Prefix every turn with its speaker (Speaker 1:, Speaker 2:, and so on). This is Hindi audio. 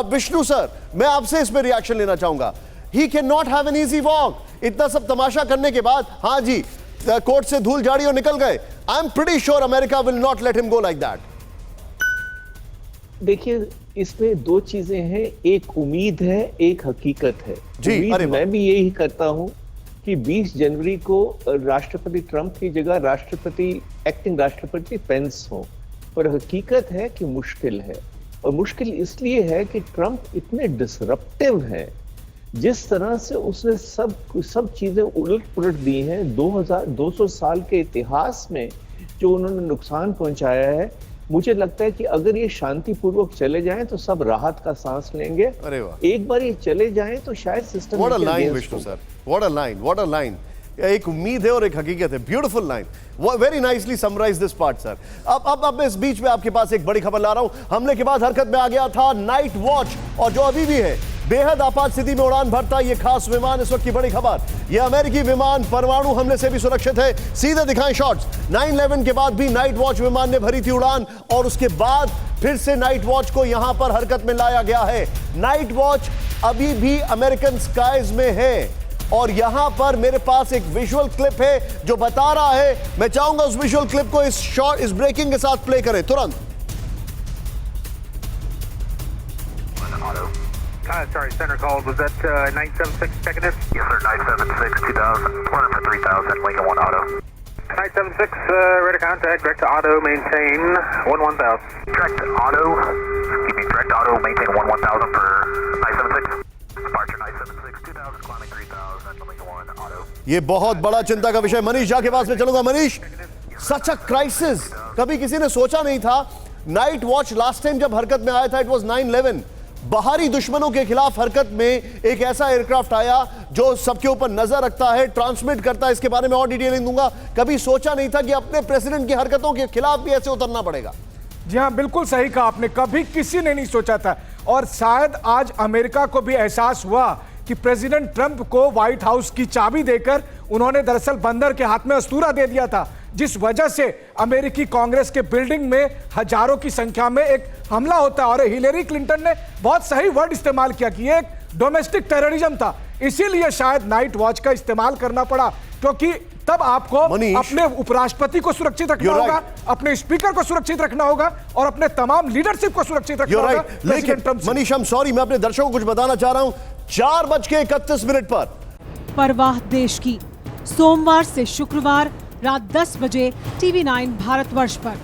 Speaker 1: विष्णु सर, मैं आपसे इस पे रिएक्शन लेना चाहूंगा। He can not have an easy walk. इतना सब तमाशा करने के बाद, हाँ जी, कोर्ट से धूल झाड़ी और निकल गए। I am pretty sure America will not let him go like that.
Speaker 2: देखिए, इसमें दो चीजें हैं, एक उम्मीद है, एक हकीकत है। उम्मीद मैं भी यही करता हूं कि 20 जनवरी को राष्ट्रपति ट्रंप की जगह एक्टिंग राष्ट्रपति पेंस हो, पर हकीकत है कि मुश्किल है। और मुश्किल इसलिए है कि ट्रंप इतने डिसरप्टिव हैं, जिस तरह से उसने सब चीजें उलट पुलट दी हैं। 200 साल के इतिहास में जो उन्होंने नुकसान पहुंचाया है, मुझे लगता है कि अगर ये शांतिपूर्वक चले जाएं तो सब राहत का सांस लेंगे।
Speaker 1: अरे वाह,
Speaker 2: एक बार ये चले जाएं तो शायद system.
Speaker 1: What a line Vishnu sir, what a line, what a line. एक उम्मीद है और एक हकीकत है। Beautiful line, very nicely summarise this part sir. अब मैं इस बीच में आपके पास एक बड़ी खबर ला रहा हूं। हमले के बाद हरकत में आ गया था नाइट वॉच, और जो अभी भी है बेहद आपात स्थिति में उड़ान भरता ये खास विमान। इस वक्त की बड़ी खबर, यह अमेरिकी विमान परमाणु हमले से भी सुरक्षित है। सीधे दिखाएं शॉट्स। 9/11 के बाद भी नाइट वॉच विमान ने भरी थी उड़ान, और उसके बाद फिर से नाइट वॉच को यहां पर हरकत में लाया गया है। नाइट वॉच अभी भी अमेरिकन स्काइज में है, और यहां पर मेरे पास एक विजुअल क्लिप है जो बता रहा है। मैं चाहूंगा उस विजुअल क्लिप को इस ब्रेकिंग के साथ प्ले करें तुरंत।
Speaker 3: Sorry, center called. Was that 976 checking in?
Speaker 4: Yes, sir. 976, 2000, 200 for 3000, Lincoln 1 Auto.
Speaker 3: 976, ready to contact, direct to auto, maintain 1000.
Speaker 4: Direct auto, direct auto, maintain 1000 for 976. Departure 976, 2000, climbing 3000, Lincoln 1 Auto.
Speaker 1: ये बहुत बड़ा चिंता का विषय। मनीष झा के पास में चलूंगा। मनीष, सच अ क्राइसिस। कभी किसी ने सोचा नहीं था। नाइट वॉच लास्ट टाइम जब हरकत में आया था, इट वाज 9/11। बाहरी दुश्मनों के खिलाफ हरकत में एक ऐसा एयरक्राफ्ट आया जो सबके ऊपर नजर रखता है, ट्रांसमिट करता है। इसके बारे में और डिटेलिंग दूंगा। कभी सोचा नहीं था कि अपने प्रेसिडेंट की हरकतों के खिलाफ भी ऐसे उतरना पड़ेगा।
Speaker 5: जी हाँ, बिल्कुल सही कहा आपने, कभी किसी ने नहीं सोचा था। और शायद आज अमेरिका को भी एहसास हुआ कि प्रेसिडेंट ट्रंप को व्हाइट हाउस की चाबी देकर उन्होंने दरअसल बंदर के हाथ में अस्तूरा दे दिया था, जिस वजह से अमेरिकी कांग्रेस के बिल्डिंग में हजारों की संख्या में एक हमला होता है। और हिलेरी क्लिंटन ने बहुत सही वर्ड इस्तेमाल किया कि ये एक डोमेस्टिक टेररिज्म था। इसीलिए शायद नाइट वॉच का इस्तेमाल करना पड़ा, क्योंकि तब आपको अपने उपराष्ट्रपति को सुरक्षित रखना होगा, अपने स्पीकर को सुरक्षित रखना होगा, और अपने तमाम लीडरशिप को सुरक्षित रखना होगा।
Speaker 1: लेकिन मनीष, I'm sorry, मैं अपने दर्शकों को कुछ बताना चाह रहा हूं। 4:31 पर
Speaker 6: परवाह देश की, सोमवार से शुक्रवार रात 10 बजे TV9 भारतवर्ष पर।